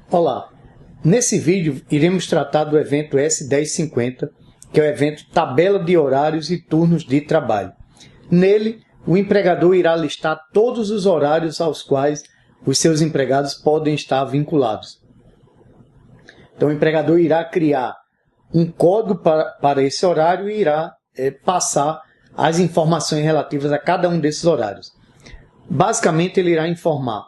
Olá, nesse vídeo iremos tratar do evento S1050, que é o evento Tabela de Horários e Turnos de Trabalho. Nele, o empregador irá listar todos os horários aos quais os seus empregados podem estar vinculados. Então, o empregador irá criar um código para esse horário e irá passar as informações relativas a cada um desses horários. Basicamente, ele irá informar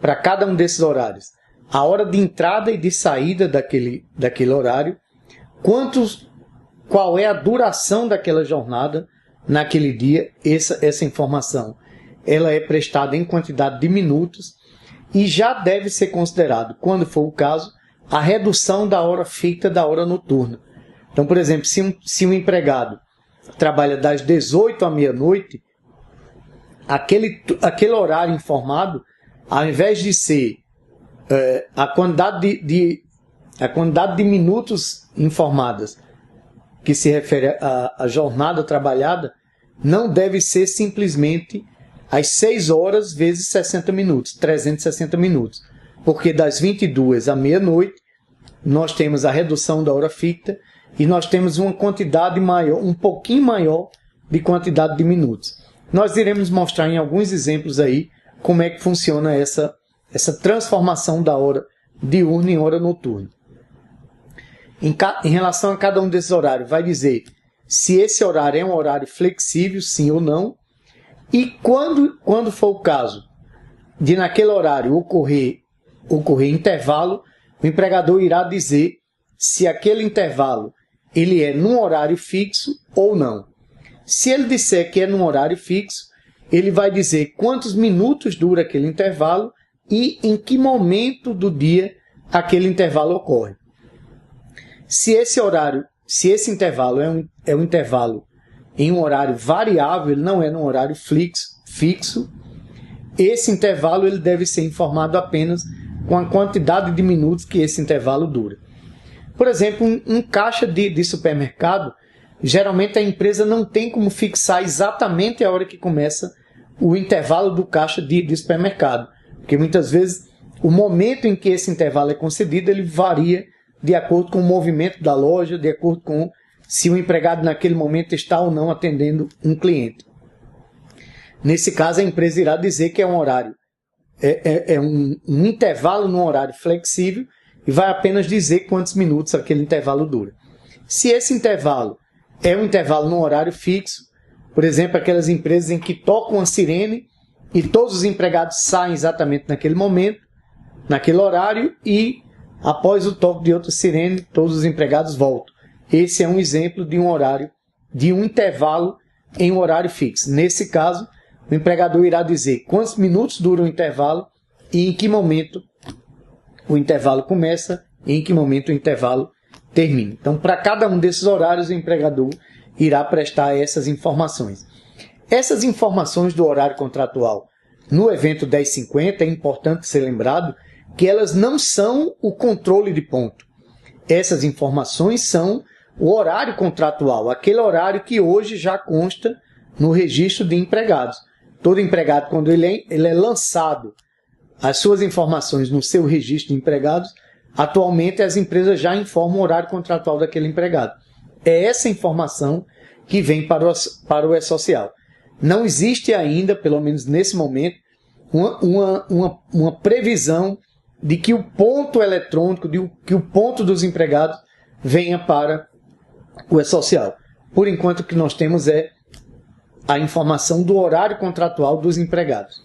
para cada um desses horários a hora de entrada e de saída daquele horário, qual é a duração daquela jornada naquele dia. Essa informação ela é prestada em quantidade de minutos e já deve ser considerado, quando for o caso, a redução da hora fixa da hora noturna. Então, por exemplo, se um empregado trabalha das 18 à meia-noite, aquele horário informado, ao invés de ser a quantidade de minutos informadas que se refere à jornada trabalhada, não deve ser simplesmente as 6 horas vezes 60 minutos, 360 minutos. Porque das 22 à meia-noite, nós temos a redução da hora fixa e nós temos uma quantidade maior, um pouquinho maior de quantidade de minutos. Nós iremos mostrar em alguns exemplos aí como é que funciona essa transformação da hora diurna em hora noturna. Em relação a cada um desses horários, vai dizer se esse horário é um horário flexível, sim ou não, e quando for o caso de naquele horário ocorrer intervalo, o empregador irá dizer se aquele intervalo ele é num horário fixo ou não. Se ele disser que é num horário fixo, ele vai dizer quantos minutos dura aquele intervalo e em que momento do dia aquele intervalo ocorre. Se esse intervalo é um intervalo em um horário variável, ele não é num horário fixo, esse intervalo ele deve ser informado apenas com a quantidade de minutos que esse intervalo dura. Por exemplo, um caixa de supermercado, geralmente a empresa não tem como fixar exatamente a hora que começa o intervalo do caixa de supermercado. Porque muitas vezes o momento em que esse intervalo é concedido, ele varia de acordo com o movimento da loja, de acordo com se o empregado naquele momento está ou não atendendo um cliente. Nesse caso, a empresa irá dizer que é um horário, um intervalo num horário flexível e vai apenas dizer quantos minutos aquele intervalo dura. Se esse intervalo é um intervalo num horário fixo, por exemplo, aquelas empresas em que tocam a sirene e todos os empregados saem exatamente naquele momento, naquele horário, e após o toque de outra sirene, todos os empregados voltam. Esse é um exemplo de um horário, de um intervalo em um horário fixo. Nesse caso, o empregador irá dizer quantos minutos dura o intervalo e em que momento o intervalo começa e em que momento o intervalo termina. Então, para cada um desses horários, o empregador irá prestar essas informações. Essas informações do horário contratual no evento 1050, é importante ser lembrado que elas não são o controle de ponto. Essas informações são o horário contratual, aquele horário que hoje já consta no registro de empregados. Todo empregado, quando ele é lançado as suas informações no seu registro de empregados, atualmente as empresas já informam o horário contratual daquele empregado. É essa informação que vem para o E-Social. Não existe ainda, pelo menos nesse momento, uma previsão de que o ponto eletrônico, que o ponto dos empregados venha para o E-Social. Por enquanto, o que nós temos é a informação do horário contratual dos empregados.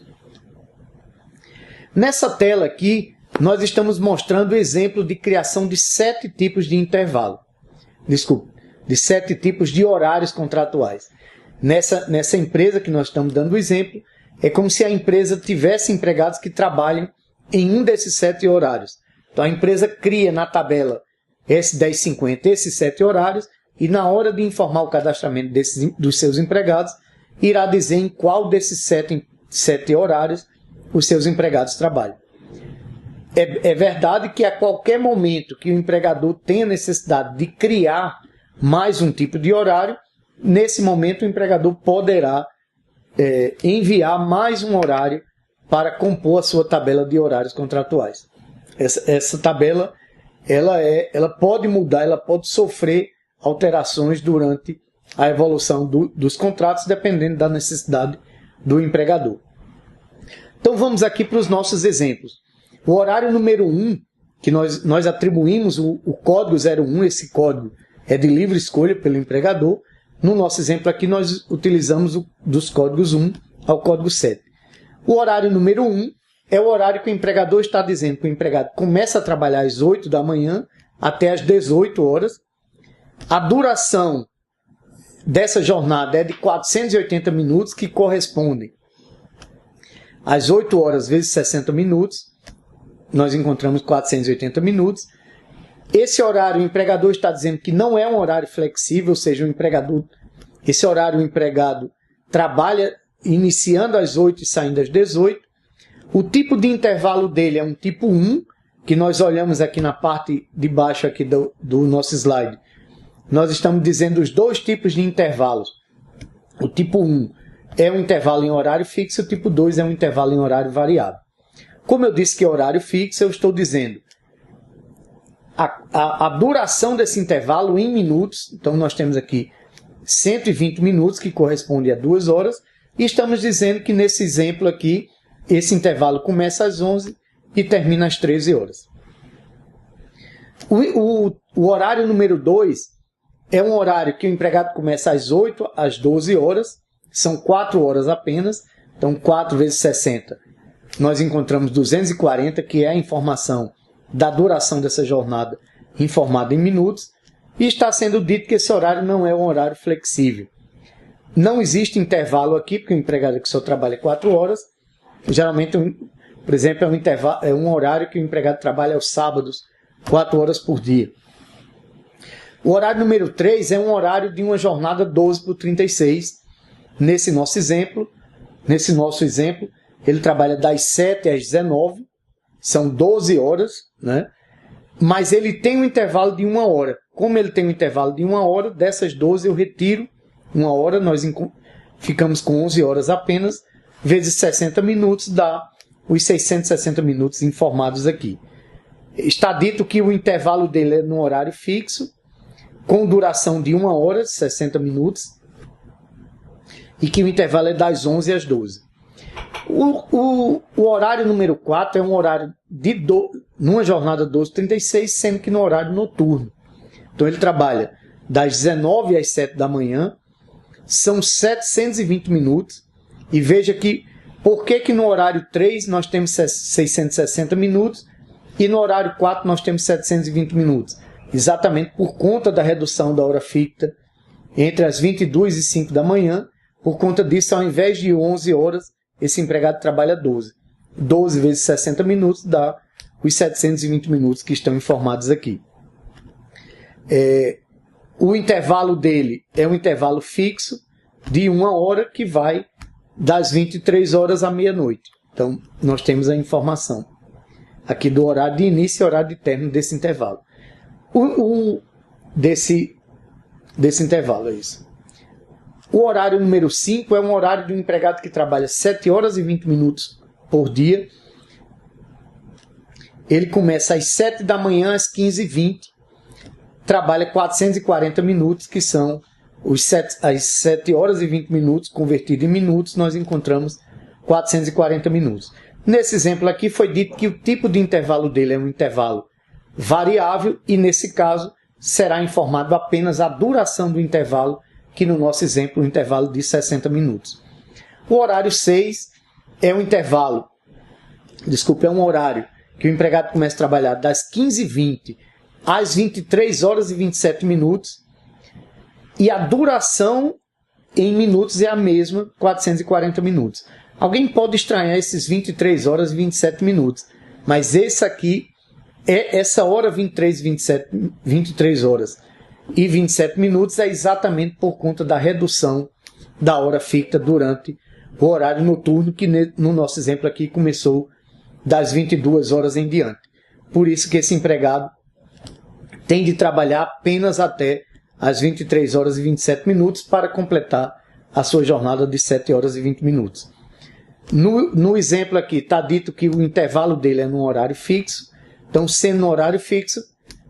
Nessa tela aqui, nós estamos mostrando o exemplo de criação de 7 tipos de intervalo. De 7 tipos de horários contratuais. Nessa empresa que nós estamos dando o exemplo, é como se a empresa tivesse empregados que trabalham em um desses 7 horários. Então a empresa cria na tabela S1050 esses 7 horários e na hora de informar o cadastramento dos seus empregados, irá dizer em qual desses 7 horários os seus empregados trabalham. É verdade que a qualquer momento que o empregador tenha necessidade de criar mais um tipo de horário, nesse momento o empregador poderá enviar mais um horário para compor a sua tabela de horários contratuais. essa tabela ela pode mudar, ela pode sofrer alterações durante a evolução dos contratos, dependendo da necessidade do empregador. Então vamos aqui para os nossos exemplos. O horário número 1, que nós atribuímos o código 01, esse código é de livre escolha pelo empregador. No nosso exemplo aqui nós utilizamos dos códigos 1 ao código 7. O horário número 1 é o horário que o empregador está dizendo que o empregado começa a trabalhar às 8 da manhã até às 18 horas. A duração dessa jornada é de 480 minutos, que correspondem às 8 horas vezes 60 minutos. Nós encontramos 480 minutos. Esse horário o empregador está dizendo que não é um horário flexível, ou seja, esse horário o empregado trabalha iniciando às 8 e saindo às 18. O tipo de intervalo dele é um tipo 1, que nós olhamos aqui na parte de baixo aqui do nosso slide. Nós estamos dizendo os dois tipos de intervalos. O tipo 1 é um intervalo em horário fixo, o tipo 2 é um intervalo em horário variável. Como eu disse que é horário fixo, eu estou dizendo a duração desse intervalo em minutos. Então nós temos aqui 120 minutos, que corresponde a 2 horas, e estamos dizendo que nesse exemplo aqui, esse intervalo começa às 11 e termina às 13 horas. O horário número 2 é um horário que o empregado começa às 8 às 12 horas, são 4 horas apenas, então 4 vezes 60. Nós encontramos 240, que é a informação da duração dessa jornada informada em minutos, e está sendo dito que esse horário não é um horário flexível. Não existe intervalo aqui, porque o empregado que só trabalha 4 horas, geralmente, por exemplo, é um horário que o empregado trabalha aos sábados, 4 horas por dia. O horário número 3 é um horário de uma jornada 12 por 36. Nesse nosso exemplo, ele trabalha das 7 às 19, são 12 horas, né? Mas ele tem um intervalo de 1 hora. Como ele tem um intervalo de 1 hora, dessas 12 eu retiro 1 hora, nós ficamos com 11 horas apenas, vezes 60 minutos, dá os 660 minutos informados aqui. Está dito que o intervalo dele é no horário fixo, com duração de 1 hora, 60 minutos, e que o intervalo é das 11 às 12. O horário número 4 é um horário numa jornada 12h36, sendo que no horário noturno. Então ele trabalha das 19 às 7 da manhã, são 720 minutos, e veja que por que no horário 3 nós temos 660 minutos e no horário 4 nós temos 720 minutos. Exatamente por conta da redução da hora ficta entre as 22 e 5 da manhã. Por conta disso, ao invés de 11 horas, esse empregado trabalha 12. 12 vezes 60 minutos dá os 720 minutos que estão informados aqui. O intervalo dele é um intervalo fixo de 1 hora, que vai das 23 horas à meia-noite. Então, nós temos a informação aqui do horário de início e horário de término desse intervalo. Desse intervalo, é isso. O horário número 5 é um horário de um empregado que trabalha 7 horas e 20 minutos por dia. Ele começa às 7 da manhã às 15h20, trabalha 440 minutos, que são as 7 horas e 20 minutos, convertido em minutos, nós encontramos 440 minutos. Nesse exemplo aqui foi dito que o tipo de intervalo dele é um intervalo variável, e nesse caso será informado apenas a duração do intervalo, que no nosso exemplo o intervalo de 60 minutos. O horário 6 é um horário que o empregado começa a trabalhar das 15h20 às 23 horas e 27 minutos, e a duração em minutos é a mesma, 440 minutos. Alguém pode estranhar esses 23 horas e 27 minutos, mas essa hora 23 horas e 27 minutos é exatamente por conta da redução da hora ficta durante o horário noturno, que no nosso exemplo aqui começou das 22 horas em diante. Por isso que esse empregado tem de trabalhar apenas até as 23 horas e 27 minutos para completar a sua jornada de 7 horas e 20 minutos. No exemplo aqui está dito que o intervalo dele é num horário fixo, Então, sendo no horário fixo,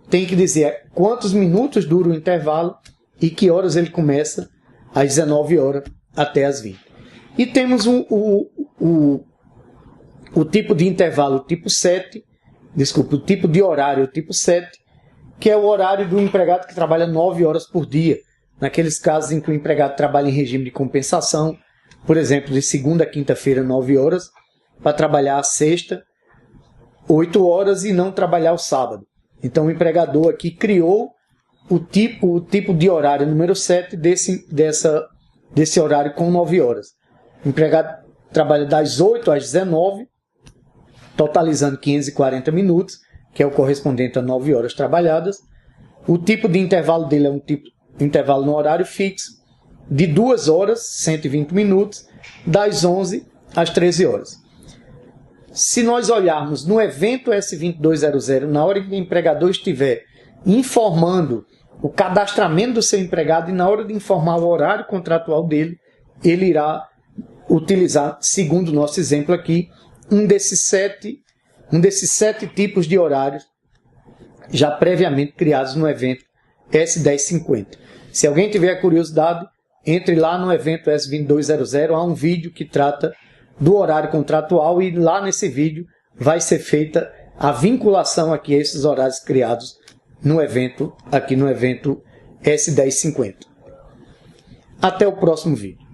tem que dizer quantos minutos dura o intervalo e que horas ele começa, às 19 horas até às 20. E temos o tipo de intervalo tipo 7, o tipo de horário tipo 7, que é o horário do empregado que trabalha 9 horas por dia. Naqueles casos em que o empregado trabalha em regime de compensação, por exemplo, de segunda a quinta-feira, 9 horas, para trabalhar a sexta, 8 horas e não trabalhar o sábado. Então o empregador aqui criou o tipo de horário número 7 desse horário com 9 horas. O empregado trabalha das 8 às 19, totalizando 540 minutos, que é o correspondente a 9 horas trabalhadas. O tipo de intervalo dele é um intervalo no horário fixo, de 2 horas, 120 minutos, das 11 às 13 horas. Se nós olharmos no evento S2200, na hora que o empregador estiver informando o cadastramento do seu empregado e na hora de informar o horário contratual dele, ele irá utilizar, segundo o nosso exemplo aqui, um desses sete tipos de horários já previamente criados no evento S1050. Se alguém tiver curiosidade, entre lá no evento S2200, há um vídeo que trata do horário contratual e lá nesse vídeo vai ser feita a vinculação aqui a esses horários criados no evento S1050. Até o próximo vídeo.